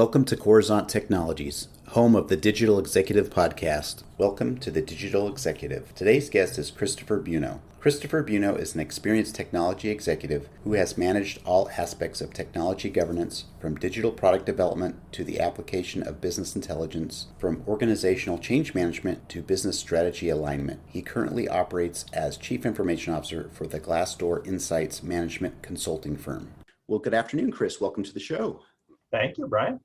Welcome to Coruzant Technologies, home of the Digital Executive Podcast. Welcome to the Digital Executive. Today's guest is Christopher Buono. Christopher Buono is an experienced technology executive who has managed all aspects of technology governance, from digital product development to the application of business intelligence, from organizational change management to business strategy alignment. He currently operates as Chief Information Officer for the Glassdoor Insights management consulting firm. Well, good afternoon, Chris. Welcome to the show. Thank you, Brian.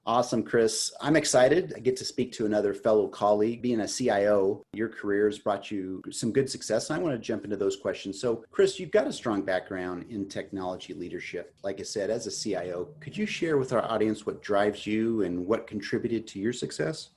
Awesome, Chris. I'm excited. I get to speak to another fellow colleague. Being a CIO, your career has brought you some good success, and I want to jump into those questions. So, Chris, you've got a strong background in technology leadership. Like I said, as a CIO, could you share with our audience what drives you and what contributed to your success?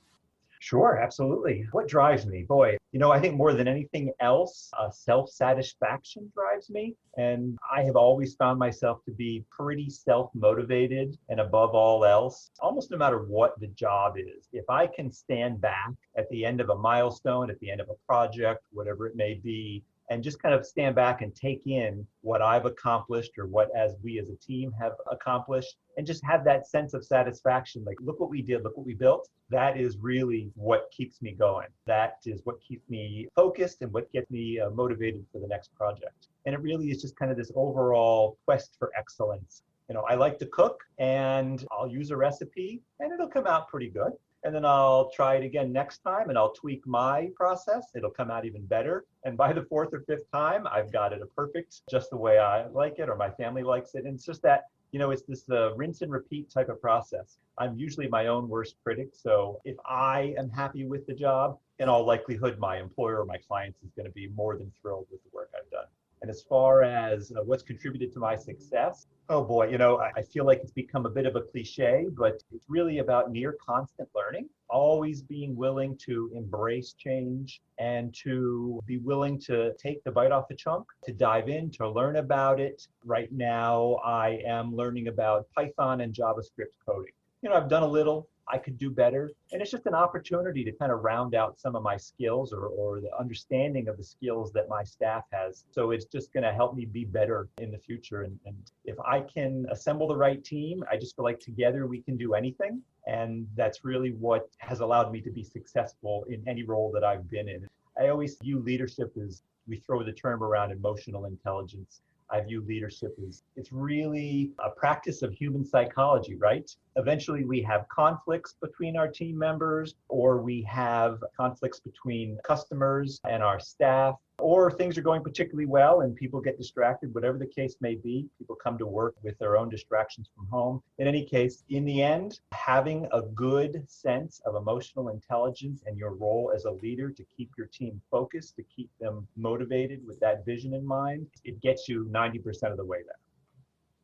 Sure, absolutely. What drives me? Boy, I think more than anything else, self-satisfaction drives me. And I have always found myself to be pretty self-motivated, and above all else, almost no matter what the job is. If I can stand back at the end of a milestone, at the end of a project, whatever it may be, and just kind of stand back and take in what I've accomplished or what we as a team have accomplished, and just have that sense of satisfaction, like, look what we did, look what we built. That is really what keeps me going. That is what keeps me focused and what gets me motivated for the next project. And it really is just kind of this overall quest for excellence. I like to cook, and I'll use a recipe and it'll come out pretty good. And then I'll try it again next time and I'll tweak my process. It'll come out even better. And by the fourth or fifth time, I've got it perfect, just the way I like it or my family likes it. And it's just that, it's this rinse and repeat type of process. I'm usually my own worst critic. So if I am happy with the job, in all likelihood, my employer or my clients is going to be more than thrilled with the work I've done. And as far as what's contributed to my success, oh boy, I feel like it's become a bit of a cliche, but it's really about near constant learning, always being willing to embrace change and to be willing to take the bite off the chunk, to dive in, to learn about it. Right now, I am learning about Python and JavaScript coding. I've done a little. I could do better. And it's just an opportunity to kind of round out some of my skills or the understanding of the skills that my staff has. So it's just going to help me be better in the future. And if I can assemble the right team, I just feel like together we can do anything. And that's really what has allowed me to be successful in any role that I've been in. I always view leadership as, we throw the term around, emotional intelligence. I view leadership as, it's really a practice of human psychology, right? Eventually we have conflicts between our team members, or we have conflicts between customers and our staff, or things are going particularly well and people get distracted, whatever the case may be. People come to work with their own distractions from home. In any case, in the end, having a good sense of emotional intelligence and your role as a leader to keep your team focused, to keep them motivated with that vision in mind, it gets you 90% of the way there.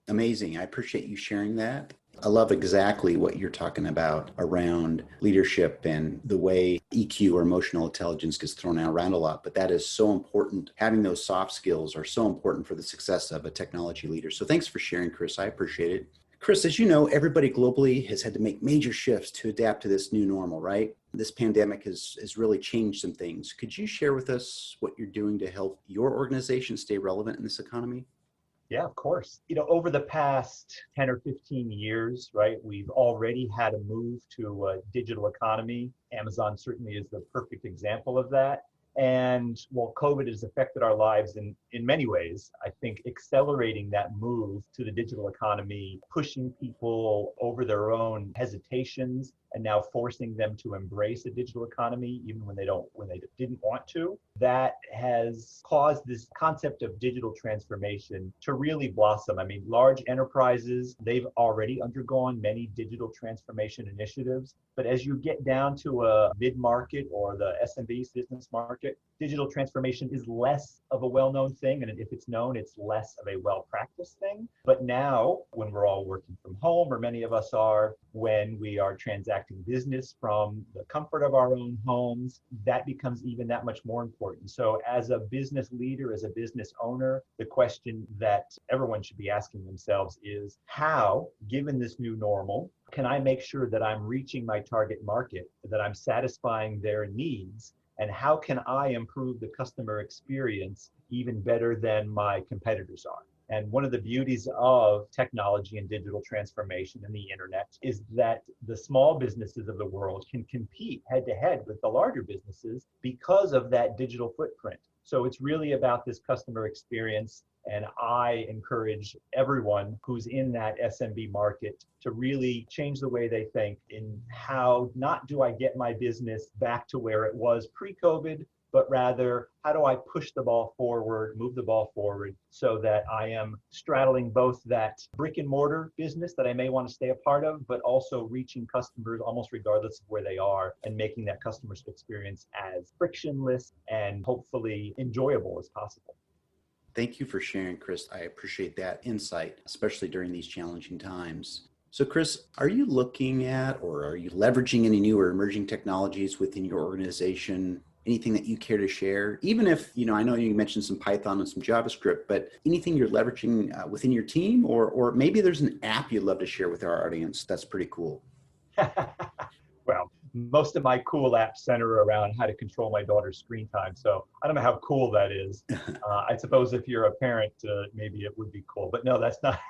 Amazing. I appreciate you sharing that. I love exactly what you're talking about around leadership and the way EQ or emotional intelligence gets thrown around a lot, but that is so important. Having those soft skills are so important for the success of a technology leader. So thanks for sharing, Chris. I appreciate it. Chris, as you know, everybody globally has had to make major shifts to adapt to this new normal, right? This pandemic has really changed some things. Could you share with us what you're doing to help your organization stay relevant in this economy? Yeah, of course. Over the past 10 or 15 years, right, we've already had a move to a digital economy. Amazon certainly is the perfect example of that. And while COVID has affected our lives in many ways, I think accelerating that move to the digital economy, pushing people over their own hesitations, and now forcing them to embrace a digital economy, even when they didn't want to, that has caused this concept of digital transformation to really blossom. I mean, large enterprises, they've already undergone many digital transformation initiatives. But as you get down to a mid-market or the SMB business market, digital transformation is less of a well-known thing. And if it's known, it's less of a well-practiced thing. But now, when we're all working from home, or many of us are, when we are transacting business from the comfort of our own homes, that becomes even that much more important. So as a business leader, as a business owner, the question that everyone should be asking themselves is, how, given this new normal, can I make sure that I'm reaching my target market, that I'm satisfying their needs, and how can I improve the customer experience even better than my competitors are? And one of the beauties of technology and digital transformation and the internet is that the small businesses of the world can compete head to head with the larger businesses because of that digital footprint. So it's really about this customer experience. And I encourage everyone who's in that SMB market to really change the way they think in how not do I get my business back to where it was pre-COVID, but rather how do I push the ball forward, move the ball forward so that I am straddling both that brick and mortar business that I may want to stay a part of, but also reaching customers almost regardless of where they are and making that customer experience as frictionless and hopefully enjoyable as possible. Thank you for sharing, Chris. I appreciate that insight, especially during these challenging times. So, Chris, are you looking at or are you leveraging any new or emerging technologies within your organization? Anything that you care to share? Even if, I know you mentioned some Python and some JavaScript, but anything you're leveraging within your team, or maybe there's an app you'd love to share with our audience that's pretty cool. Well, most of my cool apps center around how to control my daughter's screen time. So I don't know how cool that is. I suppose if you're a parent, maybe it would be cool. But no, that's not.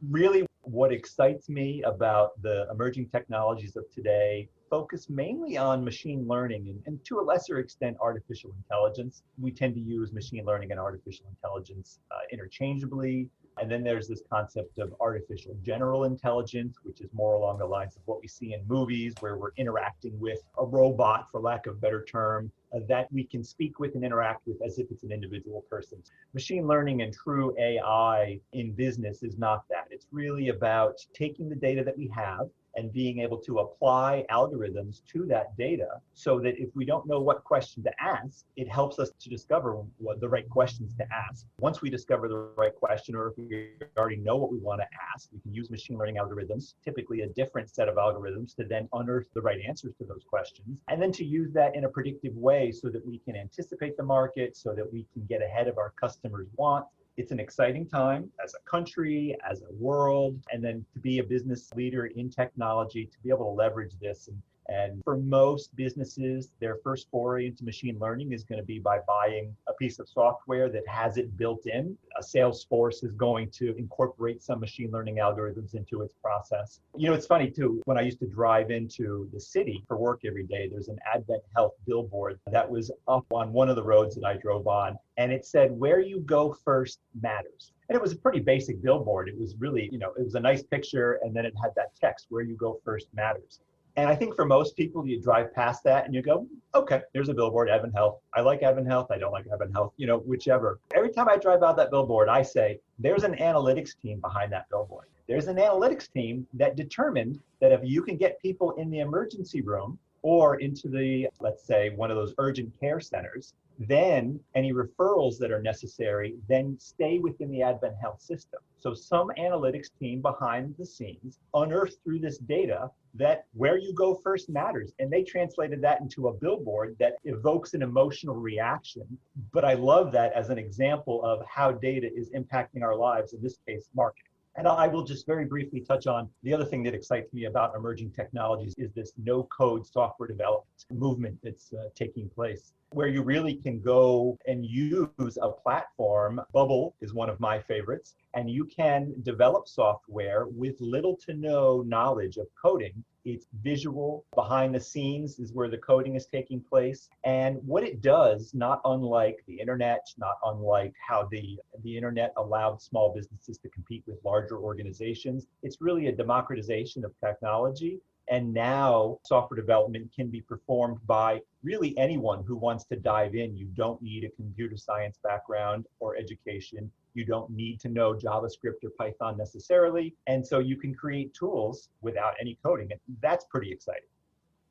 Really, what excites me about the emerging technologies of today focus mainly on machine learning and to a lesser extent, artificial intelligence. We tend to use machine learning and artificial intelligence interchangeably. And then there's this concept of artificial general intelligence, which is more along the lines of what we see in movies where we're interacting with a robot, for lack of a better term, that we can speak with and interact with as if it's an individual person. Machine learning and true AI in business is not that. It's really about taking the data that we have and being able to apply algorithms to that data so that if we don't know what question to ask, it helps us to discover what the right questions to ask. Once we discover the right question, or if we already know what we want to ask, we can use machine learning algorithms, typically a different set of algorithms, to then unearth the right answers to those questions, and then to use that in a predictive way so that we can anticipate the market, so that we can get ahead of our customers' wants. It's an exciting time as a country, as a world, and then to be a business leader in technology, to be able to leverage this. And for most businesses, their first foray into machine learning is going to be by buying a piece of software that has it built in. A Salesforce is going to incorporate some machine learning algorithms into its process. It's funny too, when I used to drive into the city for work every day, there's an Advent Health billboard that was up on one of the roads that I drove on. And it said, "Where you go first matters." And it was a pretty basic billboard. It was really, it was a nice picture. And then it had that text, "Where you go first matters." And I think for most people, you drive past that and you go, okay, there's a billboard, Advent Health. I like Advent Health. I don't like Advent Health, whichever. Every time I drive out that billboard, I say, there's an analytics team behind that billboard. There's an analytics team that determined that if you can get people in the emergency room or into the, let's say, one of those urgent care centers, then any referrals that are necessary then stay within the Advent Health system. So some analytics team behind the scenes unearthed through this data that where you go first matters. And they translated that into a billboard that evokes an emotional reaction. But I love that as an example of how data is impacting our lives, in this case, marketing. And I will just very briefly touch on the other thing that excites me about emerging technologies is this no-code software development movement that's taking place, where you really can go and use a platform. Bubble is one of my favorites, and you can develop software with little to no knowledge of coding. It's visual. Behind the scenes is where the coding is taking place. And what it does, not unlike the internet, not unlike how the internet allowed small businesses to compete with larger organizations, it's really a democratization of technology. And now software development can be performed by really anyone who wants to dive in. You don't need a computer science background or education. You don't need to know JavaScript or Python necessarily. And so you can create tools without any coding. And that's pretty exciting.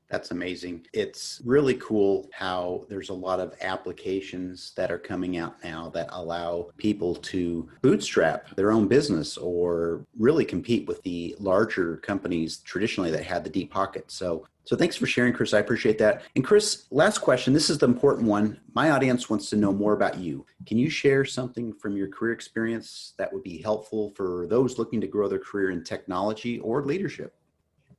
That's amazing. It's really cool how there's a lot of applications that are coming out now that allow people to bootstrap their own business or really compete with the larger companies traditionally that had the deep pockets. So thanks for sharing, Chris. I appreciate that. And Chris, last question. This is the important one. My audience wants to know more about you. Can you share something from your career experience that would be helpful for those looking to grow their career in technology or leadership?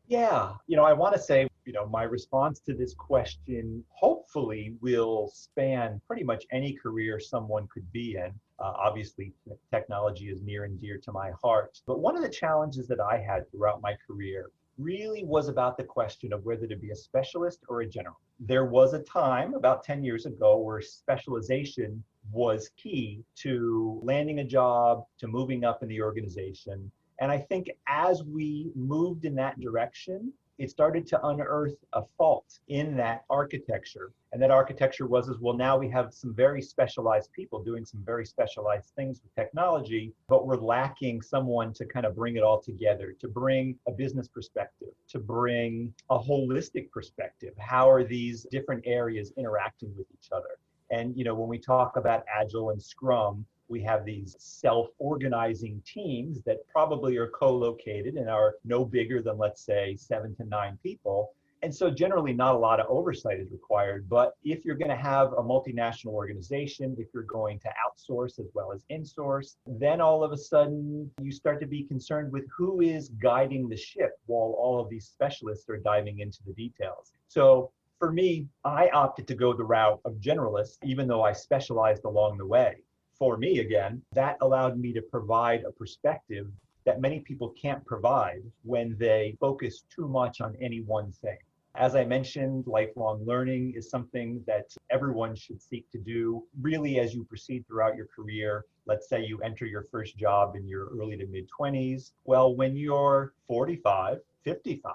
Yeah, I want to say My response to this question hopefully will span pretty much any career someone could be in. Obviously, technology is near and dear to my heart. But one of the challenges that I had throughout my career really was about the question of whether to be a specialist or a general. There was a time about 10 years ago where specialization was key to landing a job, to moving up in the organization. And I think as we moved in that direction, it started to unearth a fault in that architecture. And that architecture was, well, now we have some very specialized people doing some very specialized things with technology, but we're lacking someone to kind of bring it all together, to bring a business perspective, to bring a holistic perspective. How are these different areas interacting with each other? And, when we talk about Agile and Scrum, we have these self-organizing teams that probably are co-located and are no bigger than, let's say, 7 to 9 people. And so generally not a lot of oversight is required. But if you're going to have a multinational organization, if you're going to outsource as well as insource, then all of a sudden you start to be concerned with who is guiding the ship while all of these specialists are diving into the details. So for me, I opted to go the route of generalist, even though I specialized along the way. For me, again, that allowed me to provide a perspective that many people can't provide when they focus too much on any one thing. As I mentioned, lifelong learning is something that everyone should seek to do really as you proceed throughout your career. Let's say you enter your first job in your early to mid 20s. Well, when you're 45, 55,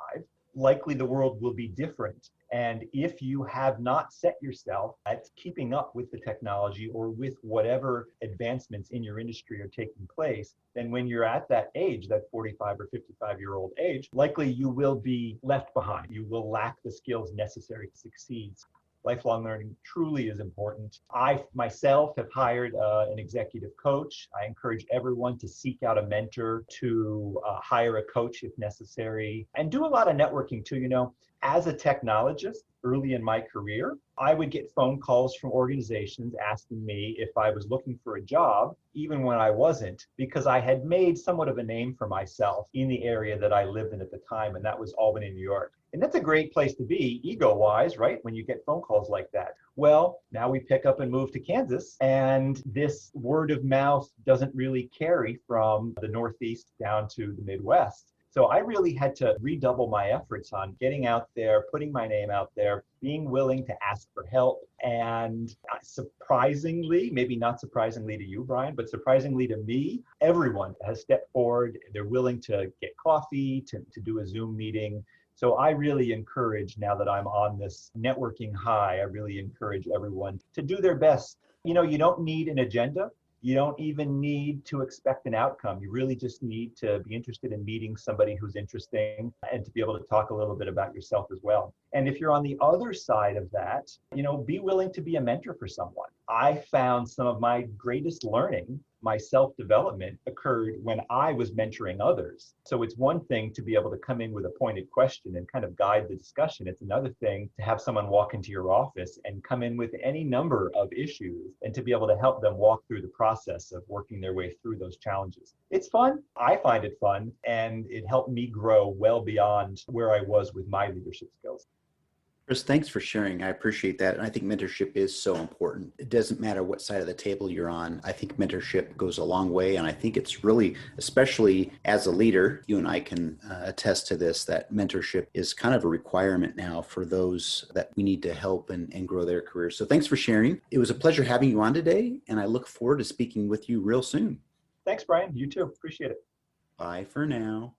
likely the world will be different. And if you have not set yourself at keeping up with the technology or with whatever advancements in your industry are taking place, then when you're at that age, that 45 or 55-year-old age, likely you will be left behind. You will lack the skills necessary to succeed. Lifelong learning truly is important. I myself have hired an executive coach. I encourage everyone to seek out a mentor, to hire a coach if necessary, and do a lot of networking too. As a technologist early in my career, I would get phone calls from organizations asking me if I was looking for a job, even when I wasn't, because I had made somewhat of a name for myself in the area that I lived in at the time, and that was Albany, New York. And that's a great place to be, ego-wise, right? When you get phone calls like that. Well, now we pick up and move to Kansas, and this word of mouth doesn't really carry from the Northeast down to the Midwest. So I really had to redouble my efforts on getting out there, putting my name out there, being willing to ask for help. And surprisingly, maybe not surprisingly to you, Brian, but surprisingly to me, everyone has stepped forward. They're willing to get coffee, to do a Zoom meeting. So I really encourage, now that I'm on this networking high, I really encourage everyone to do their best. You don't need an agenda. You don't even need to expect an outcome. You really just need to be interested in meeting somebody who's interesting and to be able to talk a little bit about yourself as well. And if you're on the other side of that, be willing to be a mentor for someone. I found some of my greatest learning, my self-development, occurred when I was mentoring others. So it's one thing to be able to come in with a pointed question and kind of guide the discussion. It's another thing to have someone walk into your office and come in with any number of issues and to be able to help them walk through the process of working their way through those challenges. It's fun. I find it fun, and it helped me grow well beyond where I was with my leadership skills. Chris, thanks for sharing. I appreciate that. And I think mentorship is so important. It doesn't matter what side of the table you're on. I think mentorship goes a long way. And I think it's really, especially as a leader, you and I can attest to this, that mentorship is kind of a requirement now for those that we need to help and grow their careers. So thanks for sharing. It was a pleasure having you on today. And I look forward to speaking with you real soon. Thanks, Brian. You too. Appreciate it. Bye for now.